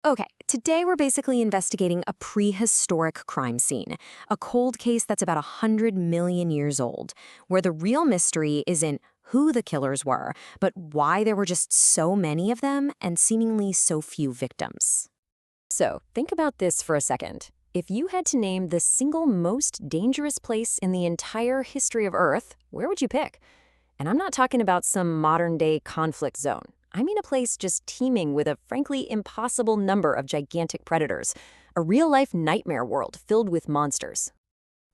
Okay, today we're basically investigating a prehistoric crime scene, a cold case that's about 100 million years old, where the real mystery isn't who the killers were, but why there were just so many of them and seemingly so few victims. So, think about this for a second. If you had to name the single most dangerous place in the entire history of Earth, where would you pick? And I'm not talking about some modern-day conflict zone. I mean a place just teeming with a frankly impossible number of gigantic predators, a real-life nightmare world filled with monsters.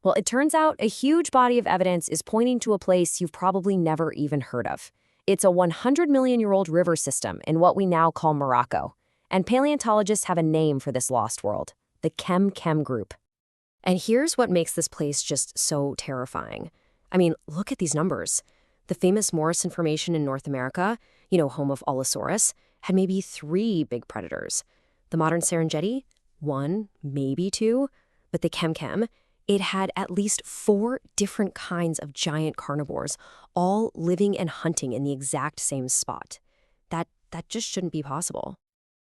Well, it turns out a huge body of evidence is pointing to a place you've probably never even heard of. It's a 100-million-year-old river system in what we now call Morocco. And paleontologists have a name for this lost world, the Kem Kem group. And here's what makes this place just so terrifying. I mean, look at these numbers. The famous Morrison Formation in North America, home of Allosaurus, had maybe 3 big predators. The modern Serengeti, 1, maybe 2. But the Kem Kem, it had at least 4 different kinds of giant carnivores, all living and hunting in the exact same spot. That just shouldn't be possible.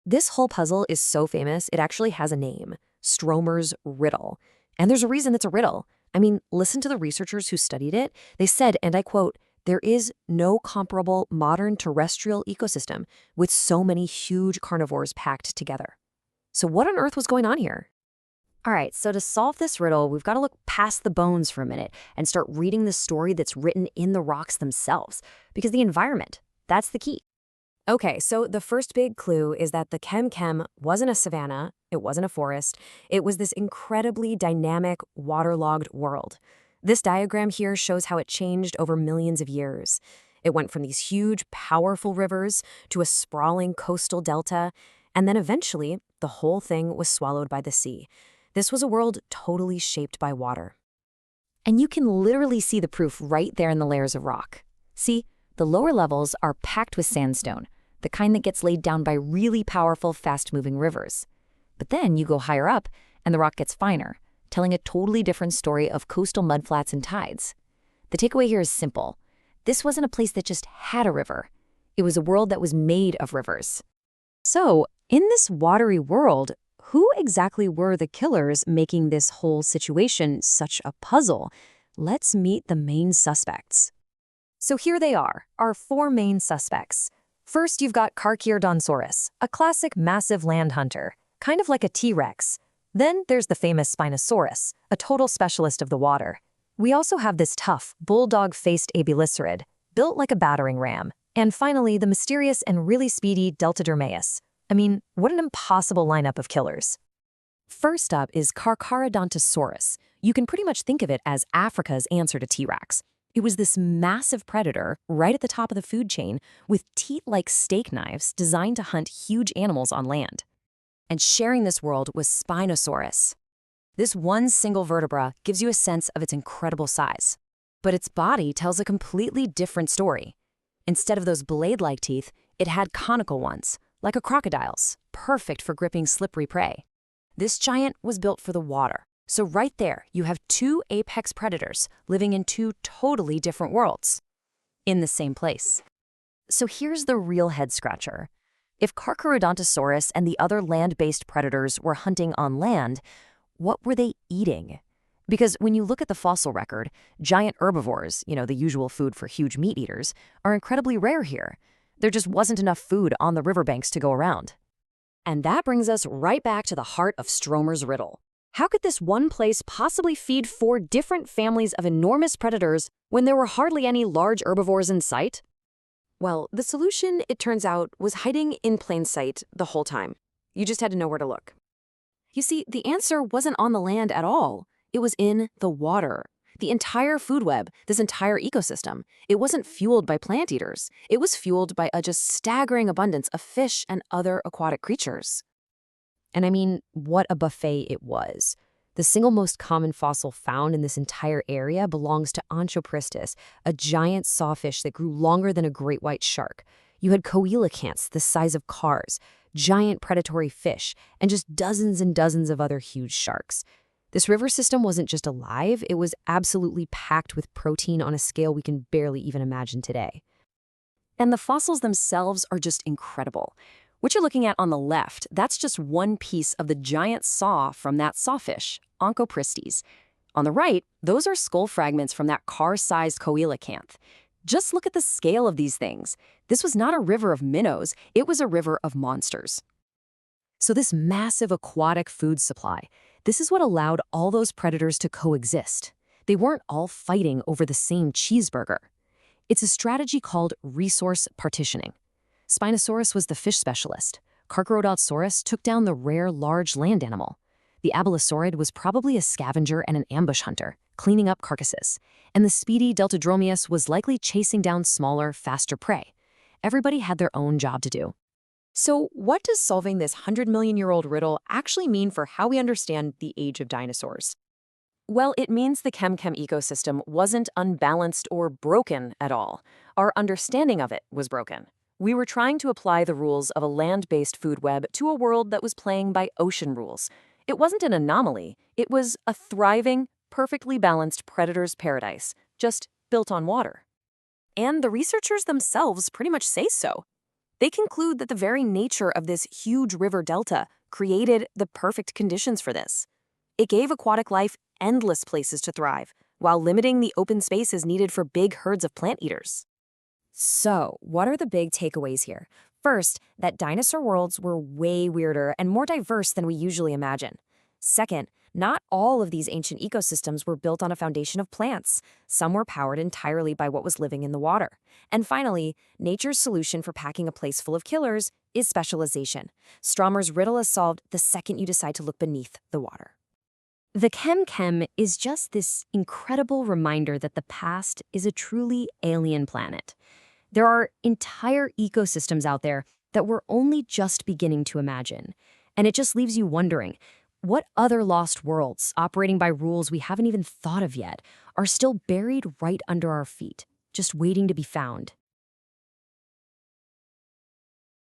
This whole puzzle is so famous, it actually has a name, Stromer's Riddle. And there's a reason it's a riddle. I mean, listen to the researchers who studied it. They said, and I quote, "There is no comparable modern terrestrial ecosystem with so many huge carnivores packed together." So what on earth was going on here? All right, so to solve this riddle, we've got to look past the bones for a minute and start reading the story that's written in the rocks themselves, because the environment, that's the key. Okay, so the first big clue is that the Kem Kem wasn't a savanna, it wasn't a forest, it was this incredibly dynamic, waterlogged world. This diagram here shows how it changed over millions of years. It went from these huge, powerful rivers to a sprawling coastal delta, and then eventually, the whole thing was swallowed by the sea. This was a world totally shaped by water. And you can literally see the proof right there in the layers of rock. See, the lower levels are packed with sandstone, the kind that gets laid down by really powerful, fast-moving rivers. But then you go higher up, and the rock gets finer, telling a totally different story of coastal mudflats and tides. The takeaway here is simple. This wasn't a place that just had a river. It was a world that was made of rivers. So, in this watery world, who exactly were the killers making this whole situation such a puzzle? Let's meet the main suspects. So here they are, our 4 main suspects. First, you've got Carcharodontosaurus, a classic massive land hunter, kind of like a T-Rex. Then there's the famous Spinosaurus, a total specialist of the water. We also have this tough, bulldog-faced abelisaurid, built like a battering ram. And finally, the mysterious and really speedy Deltadermaeus. I mean, what an impossible lineup of killers. First up is Carcharodontosaurus. You can pretty much think of it as Africa's answer to T-Rex. It was this massive predator right at the top of the food chain with teat-like steak knives designed to hunt huge animals on land. And sharing this world was Spinosaurus. This one single vertebra gives you a sense of its incredible size. But its body tells a completely different story. Instead of those blade-like teeth, it had conical ones, like a crocodile's, perfect for gripping slippery prey. This giant was built for the water. So right there, you have 2 apex predators living in 2 totally different worlds, in the same place. So here's the real head-scratcher. If Carcharodontosaurus and the other land-based predators were hunting on land, what were they eating? Because when you look at the fossil record, giant herbivores, the usual food for huge meat eaters, are incredibly rare here. There just wasn't enough food on the riverbanks to go around. And that brings us right back to the heart of Stromer's riddle. How could this one place possibly feed 4 different families of enormous predators when there were hardly any large herbivores in sight? Well, the solution, it turns out, was hiding in plain sight the whole time. You just had to know where to look. You see, the answer wasn't on the land at all. It was in the water. The entire food web, this entire ecosystem, it wasn't fueled by plant eaters. It was fueled by a just staggering abundance of fish and other aquatic creatures. And I mean, what a buffet it was. The single most common fossil found in this entire area belongs to Onchopristis, a giant sawfish that grew longer than a great white shark. You had coelacanths the size of cars, giant predatory fish, and just dozens and dozens of other huge sharks. This river system wasn't just alive, it was absolutely packed with protein on a scale we can barely even imagine today. And the fossils themselves are just incredible. What you're looking at on the left, that's just one piece of the giant saw from that sawfish, Onchopristis. On the right, those are skull fragments from that car-sized coelacanth. Just look at the scale of these things. This was not a river of minnows, it was a river of monsters. So this massive aquatic food supply, this is what allowed all those predators to coexist. They weren't all fighting over the same cheeseburger. It's a strategy called resource partitioning. Spinosaurus was the fish specialist. Carcharodontosaurus took down the rare large land animal. The abelisaurid was probably a scavenger and an ambush hunter, cleaning up carcasses. And the speedy Deltadromeus was likely chasing down smaller, faster prey. Everybody had their own job to do. So what does solving this 100-million-year-old riddle actually mean for how we understand the age of dinosaurs? Well, it means the Kem Kem ecosystem wasn't unbalanced or broken at all. Our understanding of it was broken. We were trying to apply the rules of a land-based food web to a world that was playing by ocean rules. It wasn't an anomaly. It was a thriving, perfectly balanced predator's paradise, just built on water. And the researchers themselves pretty much say so. They conclude that the very nature of this huge river delta created the perfect conditions for this. It gave aquatic life endless places to thrive, while limiting the open spaces needed for big herds of plant eaters. So, what are the big takeaways here? First, that dinosaur worlds were way weirder and more diverse than we usually imagine. Second, not all of these ancient ecosystems were built on a foundation of plants. Some were powered entirely by what was living in the water. And finally, nature's solution for packing a place full of killers is specialization. Stromer's riddle is solved the second you decide to look beneath the water. The Kem Kem is just this incredible reminder that the past is a truly alien planet. There are entire ecosystems out there that we're only just beginning to imagine. And it just leaves you wondering, what other lost worlds, operating by rules we haven't even thought of yet, are still buried right under our feet, just waiting to be found?